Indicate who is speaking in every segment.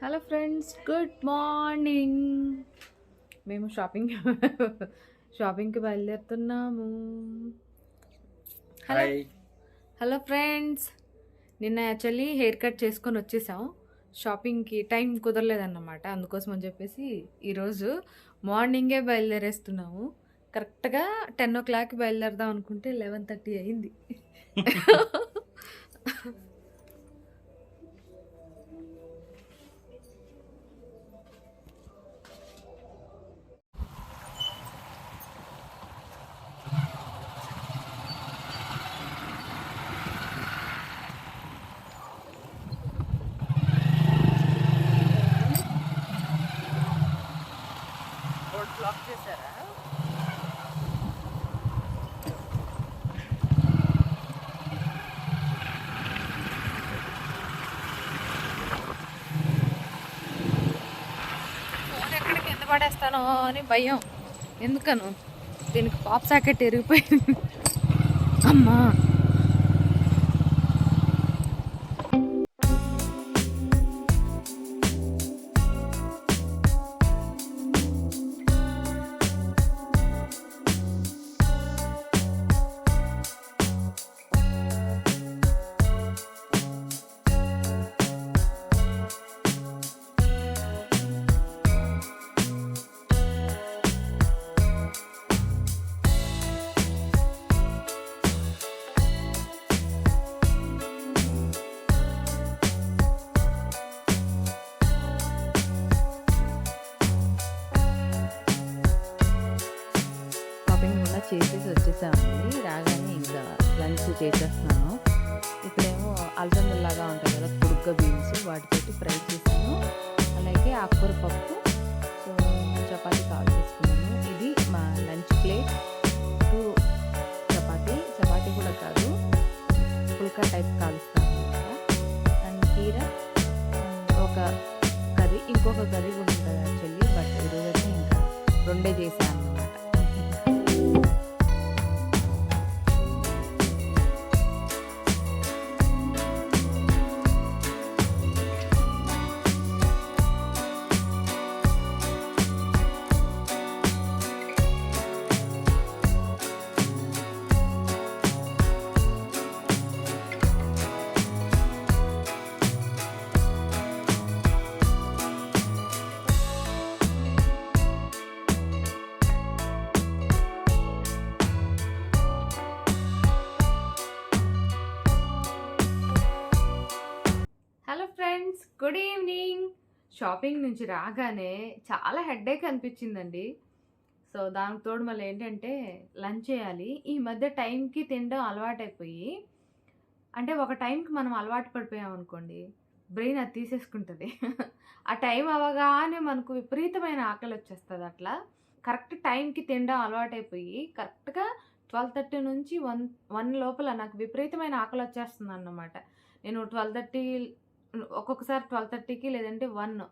Speaker 1: Hello friends, good morning. మేము షాపింగ్కి బయలుదేరుతున్నాము. Hello
Speaker 2: hi.
Speaker 1: హలో ఫ్రెండ్స్, నిన్న యాక్చువల్లీ హెయిర్ కట్ చేసుకొని వచ్చేసాం. షాపింగ్కి టైం కుదరలేదన్నమాట. అందుకోసం అని చెప్పేసి ఈరోజు మార్నింగే బయలుదేరేస్తున్నాము. కరెక్ట్గా 10 o'clock బయలుదేరదాం అనుకుంటే 11:30 అయింది. బ్లాక్ చేశారా? ఫోన్ ఎక్కడ కింద పడేస్తానో అని భయం. ఎందుకను దీనికి పాప్ సాకెట్ ఎరిగిపోయింది. అమ్మా, షాపింగ్ కూడా చేసేసి వచ్చేసామండి. రాగానే ఇంకా లంచ్ చేసేస్తున్నాను. ఇక్కడేమో అలసందలాగా ఉంటాయి కదా, పొడుగ్గా బీన్స్, వాటితోటి ఫ్రై చేసాను. అలాగే ఆకుకూర పప్పు, సో చపాతీ కాల్ చేసుకున్నాను. ఇది మా లంచ్ ప్లేట్. 2 చపాతీ కూడా కాదు, పుల్కా టైప్ కాలుస్తాను అనమాట. అండ్ కీర, ఒక కర్రీ, ఇంకొక కర్రీ కూడా ఉంటుంది యాక్చువల్లీ, బట్ ఈరోజైతే ఇంకా 2 చేశాను అనమాట. Hello friends, good evening. Shopping నుంచి రాగానే చాలా హెడ్ఏక్ అనిపించిందండి. సో దానికి తోడు మళ్ళీ ఏంటంటే లంచ్ చేయాలి. ఈ మధ్య టైంకి తినడం అలవాటైపోయి, అంటే ఒక టైంకి మనం అలవాటు పడిపోయాం అనుకోండి, బ్రెయిన్ అది తీసేసుకుంటుంది. ఆ టైం అవ్వగానే మనకు విపరీతమైన ఆకలి వచ్చేస్తుంది. అట్లా కరెక్ట్ టైంకి తినడం అలవాటైపోయి కరెక్ట్గా 12:30 నుంచి 1 లోపల నాకు విపరీతమైన ఆకలి వచ్చేస్తుంది అన్నమాట. నేను 12:30, ఒక్కొక్కసారి 12:30కి, లేదంటే 1,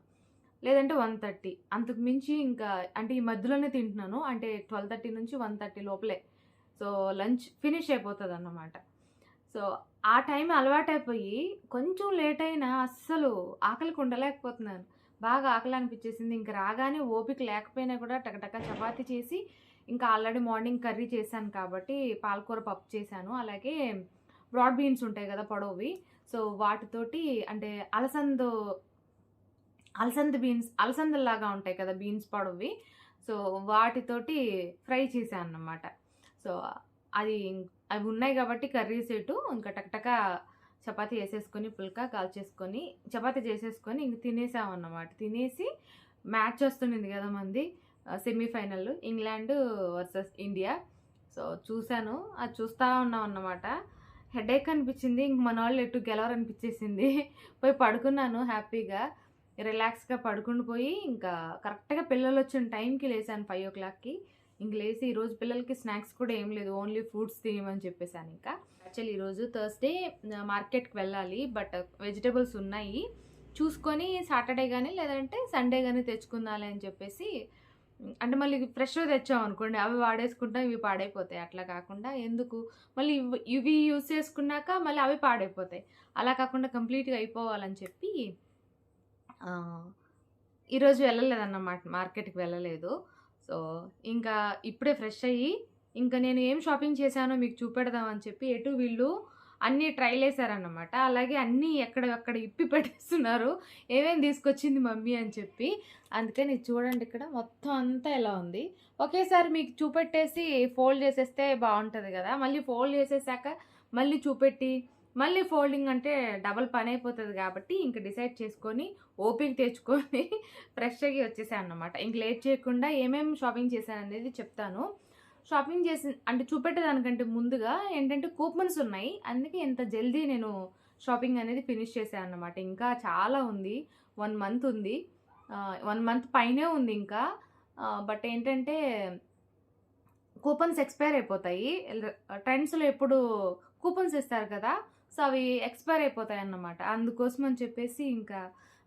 Speaker 1: లేదంటే 1:30, అంతకు మించి ఇంకా, అంటే ఈ మధ్యలోనే తింటున్నాను. అంటే 12:30 నుంచి 1:30 లోపలే సో లంచ్ ఫినిష్ అయిపోతుంది అన్నమాట. సో ఆ టైం అలవాటైపోయి కొంచెం లేట్ అయినా అస్సలు ఆకలికి ఉండలేకపోతున్నాను. బాగా ఆకలి అనిపించేసింది. ఇంక రాగానే ఓపిక లేకపోయినా కూడా టకటక చపాతీ చేసి, ఇంకా ఆల్రెడీ మార్నింగ్ కర్రీ చేశాను కాబట్టి పాలకూర పప్పు చేశాను. అలాగే బ్రాడ్ బీన్స్ ఉంటాయి కదా, పొడవువి, సో వాటితోటి, అంటే అలసంద బీన్స్, అలసందలాగా ఉంటాయి కదా బీన్స్ పొడవువి, సో వాటితోటి ఫ్రై చేశాను అన్నమాట. సో అది అవి ఉన్నాయి కాబట్టి కర్రీ సెటు ఇంకా టక్టక చపాతీ వేసేసుకొని, పుల్కా కాల్చేసుకొని, చపాతీ చేసేసుకొని ఇంక తినేసామన్నమాట. తినేసి మ్యాచ్ వస్తుండింది కదా మంది, semi-final England versus India. So చూశాను, అది చూస్తూ ఉన్నాం అన్నమాట. హెడేక్ అనిపించింది. ఇంక మన వాళ్ళు ఎటు గెలవరనిపించేసింది. పోయి పడుకున్నాను హ్యాపీగా, రిలాక్స్గా పడుకుని పోయి, ఇంకా కరెక్ట్గా పిల్లలు వచ్చిన టైంకి లేసాను 5 o'clockకి. ఇంక లేసి ఈరోజు పిల్లలకి స్నాక్స్ కూడా ఏం లేదు, ఓన్లీ ఫ్రూట్స్ తినేమని చెప్పేసాను. ఇంకా యాక్చువల్లీ ఈరోజు థర్స్డే మార్కెట్కి వెళ్ళాలి, బట్ వెజిటేబుల్స్ ఉన్నాయి, చూసుకొని సాటర్డే కానీ లేదంటే సండే కానీ తెచ్చుకుందాలి అని చెప్పేసి. అంటే మళ్ళీ ఫ్రెష్‌గా తెచ్చామనుకోండి, అవి వాడేసుకుంటాం, ఇవి పాడైపోతాయి. అట్లా కాకుండా ఎందుకు, మళ్ళీ ఇవి యూజ్ చేసుకున్నాక మళ్ళీ అవి పాడైపోతాయి. అలా కాకుండా కంప్లీట్‌గా అయిపోవాలని చెప్పి ఈరోజు వెళ్ళలేదన్నమాట, మార్కెట్‌కి వెళ్ళలేదు. సో, ఇంకా ఇప్పుడే ఫ్రెష్ అయ్యి, ఇంకా నేను ఏం షాపింగ్ చేశానో మీకు చూపెడదాం అని చెప్పి ఎటు వీళ్ళు అన్నీ ట్రైలేసారన్నమాట. అలాగే అన్నీ ఎక్కడివక్కడ ఇప్పి పెట్టేస్తున్నారు. ఏమేమి తీసుకొచ్చింది మమ్మీ అని చెప్పి. అందుకని ఇది చూడండి, ఇక్కడ మొత్తం అంతా ఇలా ఉంది. ఒకేసారి మీకు చూపెట్టేసి ఫోల్డ్ చేసేస్తే బావుంటది గదా! మళ్ళీ ఫోల్డ్ చేసేసాక మళ్ళీ చూపెట్టి, మళ్ళీ ఫోల్డింగ్ అంటే డబుల్ పనయిపోతది గాబట్టి, ఇంక డిసైడ్ చేసుకొని, ఓపిక తెచ్చుకొని ఫ్రెష్ అయ్యి వచ్చేసా అన్నమాట. ఇంక లేట్ చేయకుండా ఏమేమి షాపింగ్ చేశాననేది చెప్తాను. షాపింగ్ చేసి అంటే చూపెట్టేదానికంటే ముందుగా ఏంటంటే కూపన్స్ ఉన్నాయి. అందుకే ఇంత జల్దీ నేను షాపింగ్ అనేది ఫినిష్ చేశాను అన్నమాట. ఇంకా చాలా ఉంది. 1 మంత్ ఉంది. 1 మంత్ పైనే ఉంది ఇంకా. బట్ ఏంటంటే కూపన్స్ ఎక్స్‌పైర్ అయిపోతాయి. ట్రెండ్స్‌లో ఎప్పుడు కూపన్స్ ఇస్తారు కదా! సో, అవి ఎక్స్‌పైర్ అయిపోతాయన్నమాట. అందుకోసం అని చెప్పేసి ఇంకా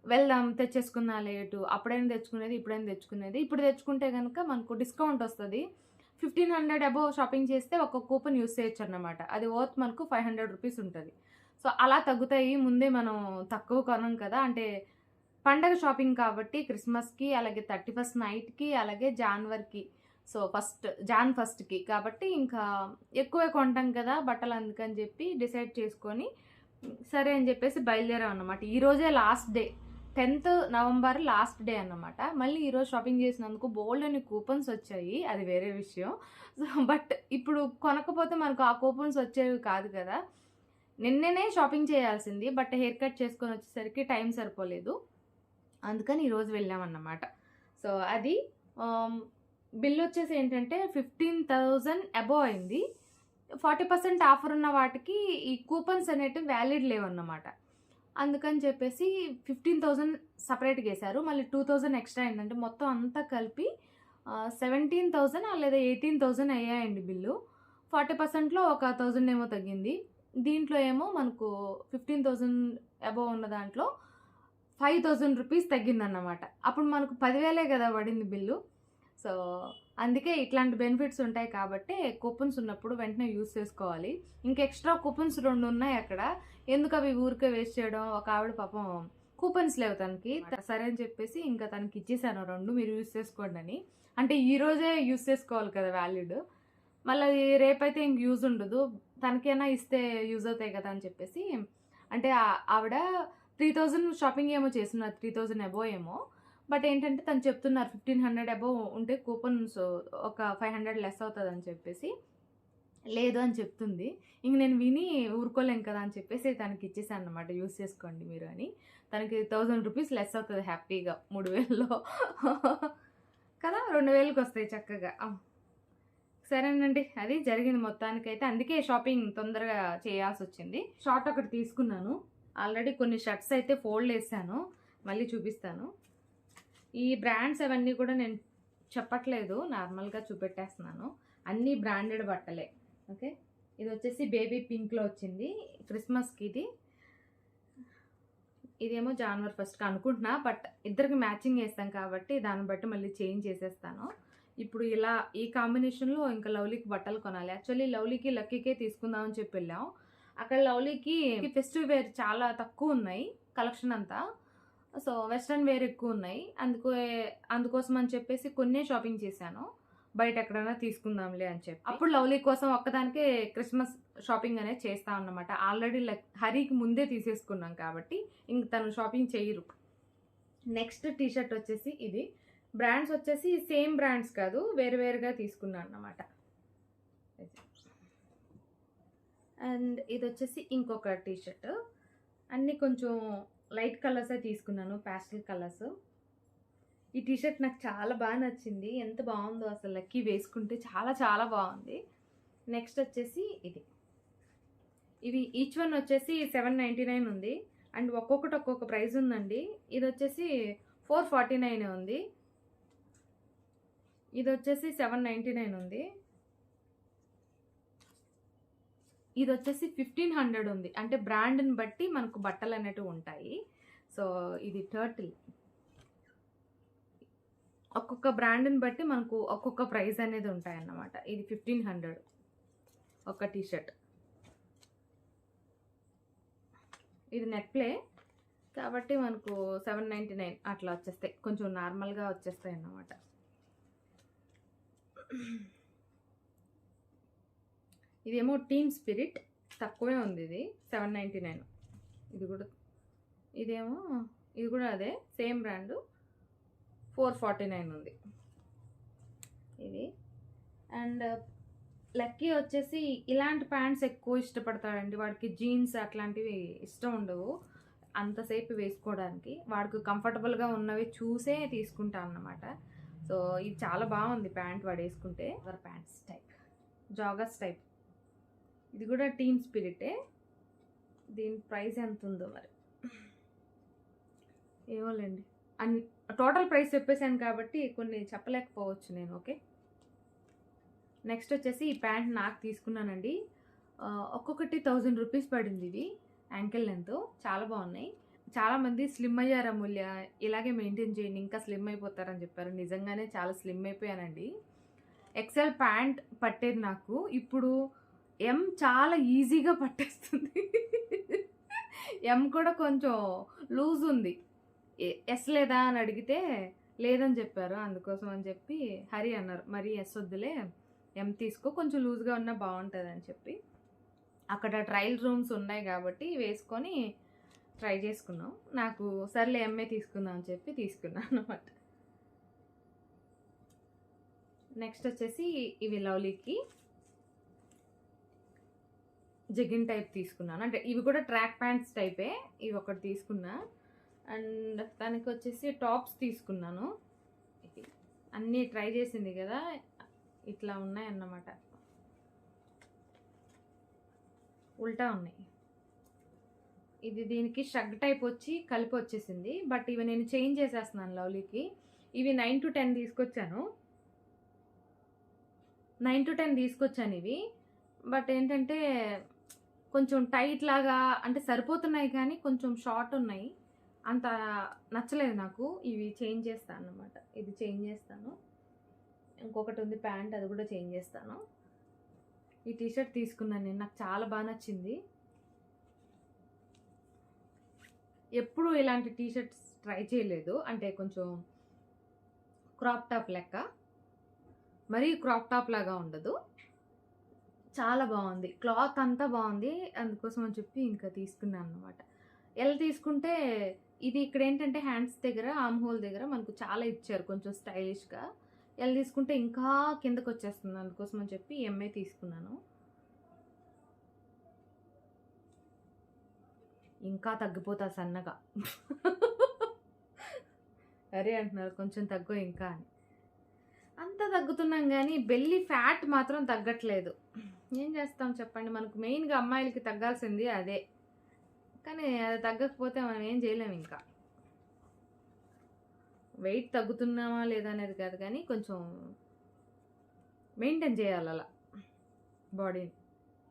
Speaker 1: వెళ్దాం తెచ్చేసుకుందాంలే ఎటు అప్పుడైనా తెచ్చుకునేది, ఇప్పుడైనా తెచ్చుకునేది. ఇప్పుడు తెచ్చుకుంటే గనుక మనకు డిస్కౌంట్ వస్తది. 1500 అబోవ్ షాపింగ్ చేస్తే ఒక కూపన్ యూజ్ చేయొచ్చన్నమాట. అది వర్త్ మనకు ₹500 ఉంటది. సో, అలా తగ్గుతాయి. ముందే మనం తక్కువ కొనం కదా! అంటే పండగ షాపింగ్ కాబట్టి క్రిస్మస్‌కి, అలాగే 31st నైట్‌కి, అలాగే జాన్వరికి. సో, జాన్ ఫస్ట్‌కి కాబట్టి ఇంకా ఎక్కువే కొంటాం కదా బట్టలు, అందుకని చెప్పి డిసైడ్ చేసుకొని సరే అని చెప్పేసి బయలుదేరామన్నమాట. ఈరోజే last day. 10th November last day అన్నమాట. మళ్ళీ ఈరోజు షాపింగ్ చేసినందుకు బోలెడన్ని కూపన్స్ వచ్చాయి. అది వేరే విషయం. సో, బట్ ఇప్పుడు కొనకపోతే మనకు ఆ కూపన్స్ వచ్చేవి కాదు కదా! నిన్ననే షాపింగ్ చేయాల్సింది. బట్ హెయిర్ కట్ చేసుకొని వచ్చేసరికి టైం సరిపోలేదు. అందుకని ఈరోజు వెళ్ళామన్నమాట. సో, అది బిల్లొచ్చేసి ఏంటంటే 15,000 అబోవ్ అయింది. 40% ఆఫర్ ఉన్న వాటికి ఈ కూపన్స్ అనేటివి వ్యాలిడ్ లేవన్నమాట. అందుకని చెప్పేసి 15,000 సెపరేట్‌గా ఏశారు. మళ్ళీ 2,000 ఎక్స్‌ట్రా అయిందంటే మొత్తం అంతా కలిపి 17,000 లేదా 18,000 అయ్యాయండి బిల్లు. 40%లో ఒక 1,000 ఏమో తగ్గింది. దీంట్లో ఏమో మనకు 15,000 అబోవ్ ఉన్న దాంట్లో ₹5,000 తగ్గిందన్నమాట. అప్పుడు మనకు 10,000 కదా పడింది బిల్లు. సో, అందుకే ఇట్లాంటి బెనిఫిట్స్ ఉంటాయి కాబట్టి కూపన్స్ ఉన్నప్పుడు వెంటనే యూజ్ చేసుకోవాలి. ఇంకా ఎక్స్‌ట్రా కూపన్స్ 2 ఉన్నాయి అక్కడ. ఎందుకు అవి ఊరికే వేస్ట్ చేయడం. ఒక ఆవిడ పాపం కూపన్స్ లేవు తనకి. సరే అని చెప్పేసి ఇంకా తనకి ఇచ్చేసాను 2 మీరు యూజ్ చేసుకోండి అని. అంటే ఈరోజే యూజ్ చేసుకోవాలి కదా వ్యాలిడ్. మళ్ళీ రేపైతే ఇంక యూజ్ ఉండదు. తనకైనా ఇస్తే యూజ్ అవుతాయి కదా అని చెప్పేసి, అంటే ఆవిడ 3,000 షాపింగ్ ఏమో చేస్తున్నారు. 3,000 అబోవ్ ఏమో. బట్ ఏంటంటే తను చెప్తున్నారు 1,500 అబోవ్ ఉంటే కూపన్స్ ఒక 500 లెస్ అవుతదని చెప్పేసి. లేదు అని చెప్తుంది. ఇంక నేను విని ఊరుకోలేను కదా అని చెప్పేసి తనకి ఇచ్చేసానన్నమాట. యూజ్ చేసుకోండి మీరు అని. తనకి ₹1,000 లెస్ అవుతది హ్యాపీగా 3,000లో కదా! 2,000కి వస్తాయి చక్కగా. సరేనండి. అది జరిగింది మొత్తానికైతే. అందుకే షాపింగ్ తొందరగా చేయాల్సొచ్చింది. షార్ట్ ఒకటి తీసుకున్నాను. ఆల్రెడీ కొన్ని షర్ట్స్ అయితే ఫోల్డ్ చేశాను. మళ్ళీ చూపిస్తాను. ఈ బ్రాండ్స్ అవన్నీ కూడా నేను చెప్పట్లేదు. నార్మల్‌గా చూపెట్టేస్తున్నాను. అన్నీ బ్రాండెడ్ బట్టలే. ఓకే. ఇదొచ్చేసి బేబీ పింక్‌లో వచ్చింది. క్రిస్మస్‌కి ఇది. ఇదేమో జాన్వరి ఫస్ట్‌కి అనుకుంటున్నా. బట్ ఇద్దరికి మ్యాచింగ్ ఏస్తాం కాబట్టి దాన్ని బట్టి మళ్ళీ చేంజ్ చేసేస్తాను. ఇప్పుడు ఇలా ఈ కాంబినేషన్‌లో ఇంకా లవ్లీకి బట్టలు కొనాలి. యాక్చువల్లీ లవ్లీకి, లక్కీకే తీసుకుందాం అని చెప్పి వెళ్ళాం. అక్కడ లవ్లీకి ఫెస్టివ్ వేర్ చాలా తక్కువున్నాయి కలెక్షన్ అంతా. సో, వెస్టర్న్ వేర్ ఎక్కువున్నాయి. అందుకోసం అని చెప్పేసి కొన్నే షాపింగ్ చేశాను. బయట ఎక్కడైనా తీసుకుందాంలే అని చెప్పి. అప్పుడు లవ్లీ కోసం ఒక్కదానికే క్రిస్మస్ షాపింగ్ అనేది చేస్తా అన్నమాట. ఆల్రెడీ హరికి ముందే తీసేసుకున్నాం కాబట్టి ఇంక తను షాపింగ్ చెయ్యరు. నెక్స్ట్ టీ షర్ట్ వచ్చేసి ఇది. బ్రాండ్స్ వచ్చేసి సేమ్ బ్రాండ్స్ కాదు, వేరు వేరుగా తీసుకున్నాను అన్నమాట. అండ్ ఇది వచ్చేసి ఇంకొక టీ షర్ట్. అన్నీ కొంచెం లైట్ కలర్సే తీసుకున్నాను, ప్యాస్టల్ కలర్స్. ఈ టీ షర్ట్ నాకు చాలా బాగా నచ్చింది. ఎంత బాగుందో అసలు, లక్కీ వేసుకుంటే చాలా చాలా బాగుంది. నెక్స్ట్ వచ్చేసి ఇది. ఇవి ఈచ్ వన్ వచ్చేసి 799 ఉంది. అండ్ ఒక్కొక్కటి ఒక్కొక్క ప్రైస్ ఉందండి. ఇది వచ్చేసి 449 ఉంది. ఇది వచ్చేసి 799 ఉంది. ఇది వచ్చేసి 1500 ఉంది. అంటే బ్రాండ్ని బట్టి మనకు బట్టలు అనేటివి ఉంటాయి. సో, ఇది టర్టిల్. ఒక్కొక్క బ్రాండ్ని బట్టి మనకు ఒక్కొక్క ప్రైస్ అనేది ఉంటాయన్నమాట. ఇది 1500 ఒక టీ షర్ట్. ఇది నెట్ ప్లే కాబట్టి మనకు 799 అట్లా వచ్చేస్తాయి, కొంచెం నార్మల్గా వచ్చేస్తాయి అన్నమాట. ఇదేమో టీమ్ స్పిరిట్, తక్కువే ఉంది ఇది 799. ఇది కూడా అదే సేమ్ బ్రాండ్ 449 ఉంది ఇది. అండ్ లక్కీ వచ్చేసి ఇలాంటి ప్యాంట్స్ ఎక్కువ ఇష్టపడతాడండి. వాడికి జీన్స్ అట్లాంటివి ఇష్టం ఉండవు అంతసేపు వేసుకోవడానికి, వాడికి కంఫర్టబుల్గా ఉన్నవి చూసే తీసుకుంటాను అన్నమాట. సో ఇది చాలా బాగుంది ప్యాంట్, వాడు వేసుకుంటే ప్యాంట్స్ టైప్, జాగర్స్ టైప్. ఇది కూడా టీమ్ స్పిరిటే. దీని ప్రైస్ ఎంత ఉందో మరి ఏమోలేండి, టోటల్ ప్రైస్ చెప్పేసాను కాబట్టి కొన్ని చెప్పలేకపోవచ్చు నేను. ఓకే, నెక్స్ట్ వచ్చేసి ఈ ప్యాంట్ నాకు తీసుకున్నానండి. ఒక్కొక్కటి 1000 రూపీస్ పడింది. ఇది యాంకిల్ లెంత్, చాలా బాగున్నాయి. చాలామంది స్లిమ్ అయ్యారు అమూల్య, ఇలాగే మెయింటైన్ చేయండి ఇంకా స్లిమ్ అయిపోతారని చెప్పారు. నిజంగానే చాలా స్లిమ్ అయిపోయానండి. ఎక్సెల్ ప్యాంట్ పట్టేది నాకు, ఇప్పుడు ఎం చాలా ఈజీగా పట్టేస్తుంది. ఎం కూడా కొంచెం లూజ్ ఉంది. ఎస్ లేదా అని అడిగితే లేదని చెప్పారు. అందుకోసం అని చెప్పి హరి అన్నారు, మరి ఎస్ వద్దులే, ఎం తీసుకో, కొంచెం లూజ్గా ఉన్నా బాగుంటుంది అని చెప్పి. అక్కడ ట్రయల్ రూమ్స్ ఉన్నాయి కాబట్టి వేసుకొని ట్రై చేసుకున్నాం. నాకు సర్లే ఎంఏ తీసుకుందాం అని చెప్పి తీసుకున్నాను అన్నమాట. నెక్స్ట్ వచ్చేసి ఇవి లవ్లీకి జగిన్ టైప్ తీసుకున్నాను, అంటే ఇవి కూడా ట్రాక్ ప్యాంట్స్ టైపే. ఇవి ఒకటి తీసుకున్నా. అండ్ దానికి వచ్చేసి టాప్స్ తీసుకున్నాను. అన్నీ ట్రై చేసింది కదా, ఇట్లా ఉన్నాయి అన్నమాట, ఉల్టా ఉన్నాయి. ఇది దీనికి షగ్ టైప్ వచ్చి కలిపి వచ్చేసింది. బట్ ఇవి నేను చేంజ్ చేసేస్తున్నాను లవ్లీకి. ఇవి 9 to 10 తీసుకొచ్చాను, 9 to 10 తీసుకొచ్చాను ఇవి. బట్ ఏంటంటే కొంచెం టైట్ లాగా, అంటే సరిపోతున్నాయి కానీ కొంచెం షార్ట్ ఉన్నాయి, అంత నచ్చలేదు నాకు. ఇవి చేంజ్ చేస్తాను అన్నమాట. ఇది చేంజ్ చేస్తాను, ఇంకొకటి ఉంది ప్యాంట్, అది కూడా చేంజ్ చేస్తాను. ఈ టీషర్ట్ తీసుకున్నాను నేను, నాకు చాలా బాగా నచ్చింది. ఎప్పుడు ఇలాంటి టీషర్ట్స్ ట్రై చేయలేదు, అంటే కొంచెం క్రాప్ టాప్ లెక్క, మరీ క్రాప్ టాప్ లాగా ఉండదు, చాలా బాగుంది. క్లాత్ అంతా బాగుంది, అందుకోసం అని చెప్పి ఇంకా తీసుకున్నాను అనమాట. ఎలా తీసుకుంటే ఇది ఇక్కడ ఏంటంటే హ్యాండ్స్ దగ్గర, ఆర్మ్ హోల్ దగ్గర మనకు చాలా ఇచ్చారు కొంచెం స్టైలిష్గా. ఎలా తీసుకుంటే ఇంకా కిందకు వచ్చేస్తుంది, అందుకోసం అని చెప్పి ఎంఐ తీసుకున్నాను. ఇంకా తగ్గిపోతా సన్నగా. అరే అంటున్నారు కొంచెం తగ్గు ఇంకా అని. అంత తగ్గుతున్నాం కానీ బెల్లి ఫ్యాట్ మాత్రం తగ్గట్లేదు. ఏం చేస్తాం చెప్పండి, మనకు మెయిన్గా అమ్మాయిలకి తగ్గాల్సింది అదే, కానీ అది తగ్గకపోతే మనం ఏం చేయలేము. ఇంకా వెయిట్ తగ్గుతున్నామా లేదా అనేది కాదు, కానీ కొంచెం మెయింటైన్ చేయాలి అలా బాడీని.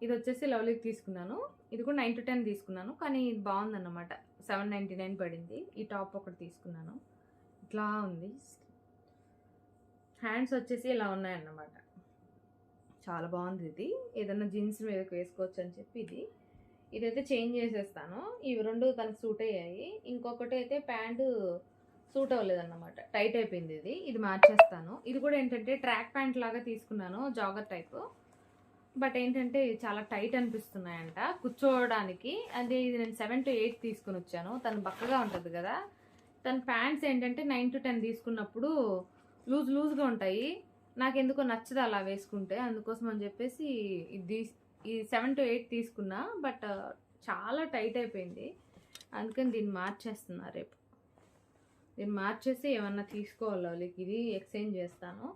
Speaker 1: ఇది వచ్చేసి లవ్లీకి తీసుకున్నాను, ఇది కూడా 9 to 10 తీసుకున్నాను, కానీ ఇది బాగుందన్నమాట. 799 పడింది. ఈ టాప్ ఒకటి తీసుకున్నాను, ఇట్లా ఉంది. హ్యాండ్స్ వచ్చేసి ఇలా ఉన్నాయన్నమాట, చాలా బాగుంది. ఇది ఏదన్నా జీన్స్ మీదకి వేసుకోవచ్చు అని చెప్పి ఇదైతే చేంజ్ చేసేస్తాను. ఇవి రెండు తనకు సూట్ అయ్యాయి. ఇంకొకటి అయితే ప్యాంటు సూట్ అవ్వలేదన్నమాట, టైట్ అయిపోయింది. ఇది మార్చేస్తాను. ఇది కూడా ఏంటంటే ట్రాక్ ప్యాంట్ లాగా తీసుకున్నాను, జాగర్ టైప్. బట్ ఏంటంటే చాలా టైట్ అనిపిస్తున్నాయంట కూర్చోవడానికి. అదే ఇది నేను 7 to 8 తీసుకుని వచ్చాను. తను బక్కగా ఉంటుంది కదా, తన ప్యాంట్స్ ఏంటంటే 9 to 10 తీసుకున్నప్పుడు లూజ్గా ఉంటాయి. నాకు ఎందుకో నచ్చదు అలా వేసుకుంటే, అందుకోసం అని చెప్పేసి ఈ 7 to 8 తీసుకున్నా. బట్ చాలా టైట్ అయిపోయింది, అందుకని దీన్ని మార్చేస్తున్నా. రేపు దీన్ని మార్చేసి ఏమన్నా తీసుకోవాలి లవ్లీకి. ఇది ఎక్స్చేంజ్ చేస్తాను.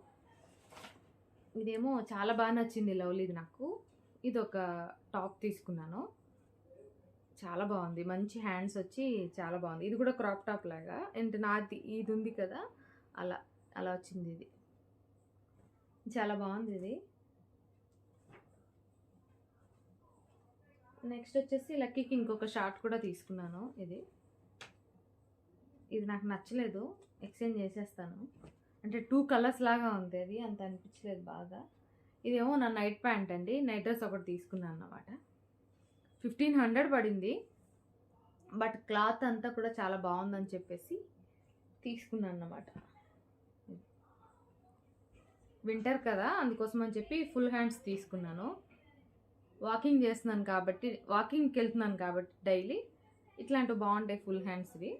Speaker 1: ఇదేమో చాలా బాగా నచ్చింది లవ్లీది నాకు. ఇది ఒక టాప్ తీసుకున్నాను, చాలా బాగుంది, మంచి హ్యాండ్స్ వచ్చి చాలా బాగుంది. ఇది కూడా క్రాప్ టాప్ లాగా, అంటే నాది ఇది ఉంది కదా అలా వచ్చింది. ఇది చాలా బాగుంది. ఇది నెక్స్ట్ వచ్చేసి లక్కీకి ఇంకొక షార్ట్ కూడా తీసుకున్నాను. ఇది నాకు నచ్చలేదు, ఎక్స్చేంజ్ చేసేస్తాను. అంటే 2 కలర్స్ లాగా ఉంది, అది అంత అనిపించలేదు బాగా. ఇదేమో నా నైట్ ప్యాంట్ అండి, నైట్ డ్రెస్ ఒకటి తీసుకున్నాను అన్నమాట. 1500 పడింది. బట్ క్లాత్ అంతా కూడా చాలా బాగుందని చెప్పేసి తీసుకున్నాను అన్నమాట. వింటర్ కదా, అందుకోసం అని చెప్పి ఫుల్ హ్యాండ్స్ తీసుకున్నాను. వాకింగ్కి వెళ్తున్నాను కాబట్టి డైలీ ఇట్లాంటివి బాగుంటాయి ఫుల్ హ్యాండ్స్వి.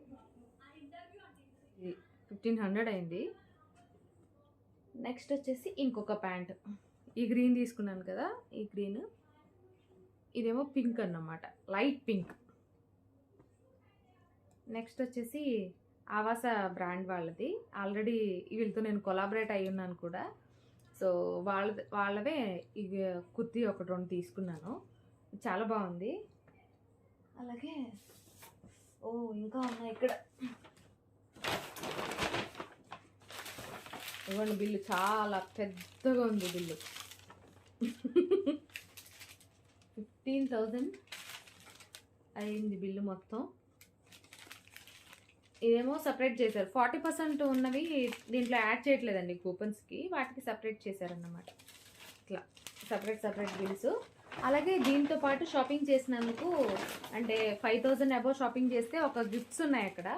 Speaker 1: ఇది 1500 అయింది. నెక్స్ట్ వచ్చేసి ఇంకొక ప్యాంట్, ఈ గ్రీన్ తీసుకున్నాను కదా, ఈ గ్రీన్, ఇదేమో పింక్ అన్నమాట, లైట్ పింక్. నెక్స్ట్ వచ్చేసి ఆవాస బ్రాండ్ వాళ్ళది, ఆల్రెడీ వీళ్ళతో నేను కొలాబరేట్ అయ్యి ఉన్నాను కూడా. సో వాళ్ళవే ఈ కుర్తీ ఒకటి 2 తీసుకున్నాను, చాలా బాగుంది. అలాగే ఇంకా ఉన్నాయి ఇక్కడ. ఇవ్వండి బిల్లు, చాలా పెద్దగా ఉంది బిల్లు. 15,000 అయింది బిల్లు మొత్తం. ఇదేమో సపరేట్ చేశారు, 40% ఉన్నవి దీంట్లో యాడ్ చేయట్లేదండి కూపన్స్కి, వాటికి సపరేట్ చేశారన్నమాట. ఇట్లా సపరేట్ బిల్స్. అలాగే దీంతో పాటు షాపింగ్ చేసినందుకు, అంటే 5,000 అబోవ్ షాపింగ్ చేస్తే ఒక గిఫ్ట్స్ ఉన్నాయి అక్కడ,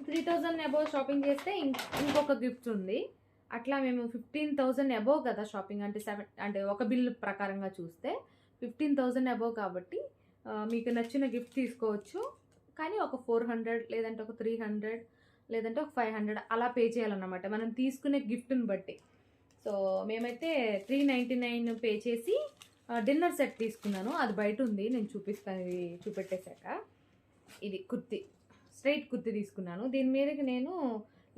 Speaker 1: 3,000 అబోవ్ షాపింగ్ చేస్తే ఇంకొక గిఫ్ట్ ఉంది. అట్లా మేము 15,000 అబోవ్ కదా షాపింగ్, అంటే ఒక బిల్ ప్రకారంగా చూస్తే 15,000 అబోవ్ కాబట్టి మీకు నచ్చిన గిఫ్ట్ తీసుకోవచ్చు. కానీ ఒక 400 లేదంటే ఒక 300 లేదంటే ఒక 500 అలా పే చేయాలన్నమాట, మనం తీసుకునే గిఫ్ట్ని బట్టి. సో మేమైతే 399 పే చేసి డిన్నర్ సెట్ తీసుకున్నాను. అది బయట ఉంది, నేను చూపిస్తాను ఇది చూపెట్టేశాక. ఇది కుర్తి, స్ట్రైట్ కుర్తి తీసుకున్నాను. దీని మీదకి నేను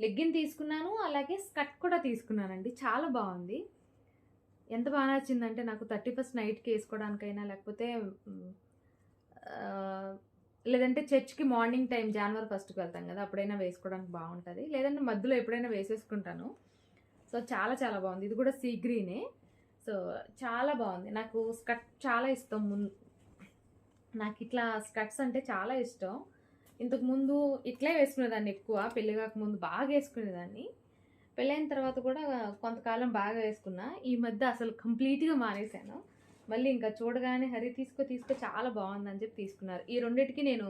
Speaker 1: లెగ్గిన్ తీసుకున్నాను, అలాగే స్కర్ట్ కూడా తీసుకున్నానండి. చాలా బాగుంది, ఎంత బాగా నచ్చిందంటే నాకు 31st నైట్కి వేసుకోవడానికైనా, లేకపోతే లేదంటే చర్చ్కి మార్నింగ్ టైం January 1st వెళ్తాం కదా, అప్పుడైనా వేసుకోవడానికి బాగుంటుంది, లేదంటే మధ్యలో ఎప్పుడైనా వేసేసుకుంటాను. సో చాలా చాలా బాగుంది. ఇది కూడా సీ గ్రీనే. సో చాలా బాగుంది. నాకు స్కర్ట్ చాలా ఇష్టం. నాకు ఇట్లా స్కర్ట్స్ అంటే చాలా ఇష్టం. ఇంతకుముందు ఇట్లే వేసుకునేదాన్ని, ఎక్కువ పెళ్ళి కాకముందు బాగా వేసుకునేదాన్ని. పెళ్ళైన తర్వాత కూడా కొంతకాలం బాగా వేసుకున్నా. ఈ మధ్య అసలు కంప్లీట్గా మానేశాను. మళ్ళీ ఇంకా చూడగానే హరి తీసుకో చాలా బాగుందని చెప్పి తీసుకున్నారు. ఈ రెండింటికి నేను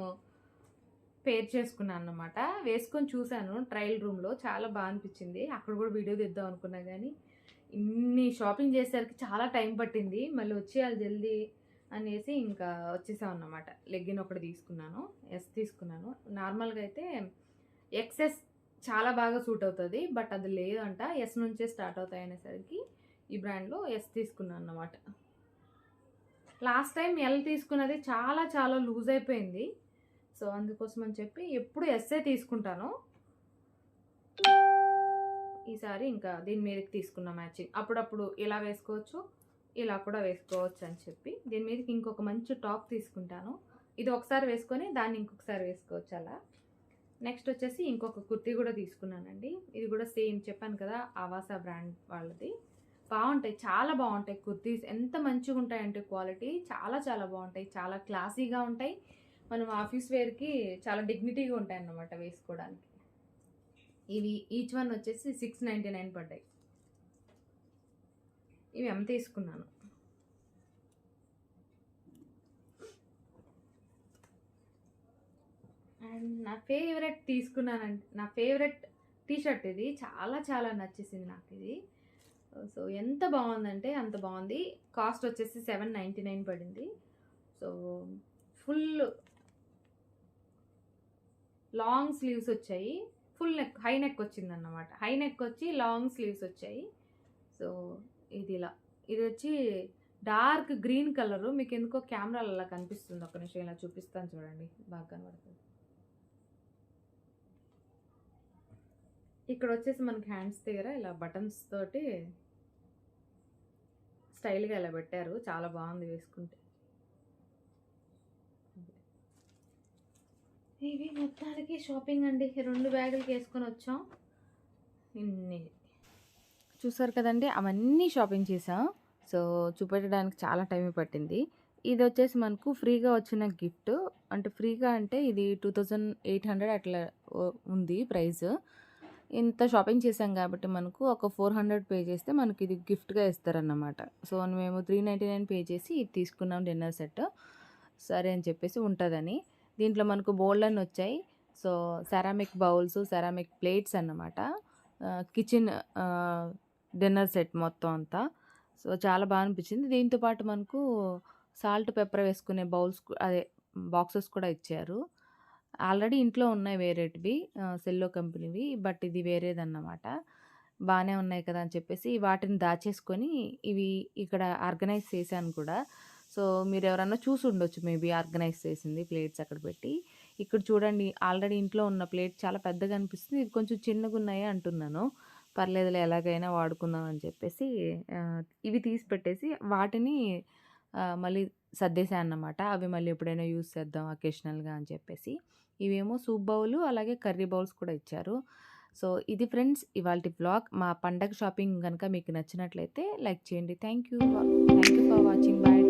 Speaker 1: పేర్ చేసుకున్నాను అన్నమాట. వేసుకొని చూశాను ట్రయల్ రూమ్లో, చాలా బాగా అనిపించింది. అక్కడ కూడా వీడియో తీద్దాం అనుకున్నా, కానీ ఇన్ని షాపింగ్ చేసేసరికి చాలా టైం పట్టింది. మళ్ళీ వచ్చేయాలి జల్దీ అనేసి ఇంకా వచ్చేసాం అన్నమాట. లెగ్గిన్ ఒకటి తీసుకున్నాను, ఎస్ తీసుకున్నాను. నార్మల్గా అయితే ఎక్సెస్ చాలా బాగా సూట్ అవుతుంది, బట్ అది లేదంట, ఎస్ నుంచే స్టార్ట్ అవుతాయి అనేసరికి ఈ బ్రాండ్లో ఎస్ తీసుకున్నాను అన్నమాట. లాస్ట్ టైం ఎల్ తీసుకున్నది చాలా చాలా లూజ్ అయిపోయింది. సో అందుకోసం అని చెప్పి ఎప్పుడు ఎస్ఏ తీసుకుంటాను. ఈసారి ఇంకా దీని మీదకి తీసుకున్న మ్యాచింగ్, అప్పుడప్పుడు ఇలా వేసుకోవచ్చు, ఇలా కూడా వేసుకోవచ్చు అని చెప్పి దీని మీదకి ఇంకొక మంచి టాప్ తీసుకుంటాను. ఇది ఒకసారి వేసుకొని దాన్ని ఇంకొకసారి వేసుకోవచ్చు అలా. నెక్స్ట్ వచ్చేసి ఇంకొక కుర్తీ కూడా తీసుకున్నానండి. ఇది కూడా సేమ్ చెప్పాను కదా, ఆవాస బ్రాండ్ వాళ్ళది. బాగుంటాయి, చాలా బాగుంటాయి కుర్తీస్. ఎంత మంచిగా ఉంటాయంటే క్వాలిటీ చాలా చాలా బాగుంటాయి, చాలా క్లాసీగా ఉంటాయి. మనం ఆఫీస్ వేర్కి చాలా డిగ్నిటీగా ఉంటాయి అన్నమాట వేసుకోవడానికి. ఇవి ఈచ్ వన్ వచ్చేసి 699 పడ్డాయి. ఇవి ఎంత తీసుకున్నాను. అండ్ నా ఫేవరెట్ తీసుకున్నానంటే, నా ఫేవరెట్ టీషర్ట్ ఇది, చాలా చాలా నచ్చేసింది నాకు ఇది. సో ఎంత బాగుందంటే అంత బాగుంది. కాస్ట్ వచ్చేసి 799 పడింది. సో ఫుల్ లాంగ్ స్లీవ్స్ వచ్చాయి, ఫుల్ నెక్, హై నెక్ వచ్చిందన్నమాట. హై నెక్ వచ్చి లాంగ్ స్లీవ్స్ వచ్చాయి. సో ఇది ఇలా, ఇది వచ్చి డార్క్ గ్రీన్ కలరు. మీకు ఎందుకో కెమెరాలో అలా కనిపిస్తుంది, ఒక నిమిషం ఇలా చూపిస్తాను చూడండి, బాగా కనబడుతుంది. ఇక్కడ వచ్చేసి మనకి హ్యాండ్స్ దగ్గర ఇలా బటన్స్ తోటి స్టైల్గా ఇలా పెట్టారు, చాలా బాగుంది వేసుకుంటే. ఇవి మొత్తానికి షాపింగ్ అండి. 2 బ్యాగులకి వేసుకొని వచ్చాం. ఇన్ని చూసారు కదండి, అవన్నీ షాపింగ్ చేసాం. సో చూపెట్టడానికి చాలా టైం పట్టింది. ఇది వచ్చేసి మనకు ఫ్రీగా వచ్చిన గిఫ్ట్, అంటే ఫ్రీగా అంటే ఇది 2800 అట్లా ఉంది ప్రైస్. ఇంత షాపింగ్ చేసాం కాబట్టి మనకు ఒక 400 పే చేస్తే మనకి ఇది గిఫ్ట్గా ఇస్తారన్నమాట. సో మేము 399 పే చేసి ఇది తీసుకున్నాం డిన్నర్ సెట్. సరే అని చెప్పేసి ఉంటుందని. దీంట్లో మనకు బోలెడన్నొచ్చాయి. So, ceramic bowls, ceramic plates అన్నమాట. కిచెన్ డిన్నర్ సెట్ మొత్తం అంతా. సో, చాలా అనిపించింది. దీంతో పాటు మనకు సాల్ట్, పెప్పర్ వేసుకునే బౌల్స్ అదే బాక్సెస్ కూడా ఇచ్చారు. ఆల్రెడీ ఇంట్లో ఉన్నాయి వేరేటివి. సెల్లో కంపెనీవి. బట్ ఇది వేరేదన్నమాట. బానే ఉన్నాయి కదా అని చెప్పేసి వాటిని దాచేసుకొని ఇవి ఇక్కడ ఆర్గనైజ్ చేశాను కూడా. సో, మీరెవరన్నా చూసుండొచ్చు మేబీ ఆర్గనైజ్ చేసింది ప్లేట్స్ అక్కడ పెట్టి. ఇక్కడ చూడండి ఆల్రెడీ ఇంట్లో ఉన్న ప్లేట్ చాలా పెద్దగా అనిపిస్తుంది. ఇది కొంచెం చిన్నగున్నాయి అంటున్నాను. పర్లేదులే ఎలాగైనా వాడుకుందాం అని చెప్పేసి ఇవి తీసి పెట్టేసి వాటిని మళ్ళీ సర్దేశా అన్నమాట. అవి మళ్ళీ ఎప్పుడైనా యూజ్ చేద్దాం అకేషనల్‌గా అని చెప్పేసి. ఇవేమో సూప్ బౌలు, అలాగే కర్రీ బౌల్స్ కూడా ఇచ్చారు. సో, ఇది ఫ్రెండ్స్ ఇవాల్టి వ్లాగ్. మా పండగ షాపింగ్ గనక మీకు నచ్చినట్లయితే లైక్ చేయండి. Thank you for watching. By.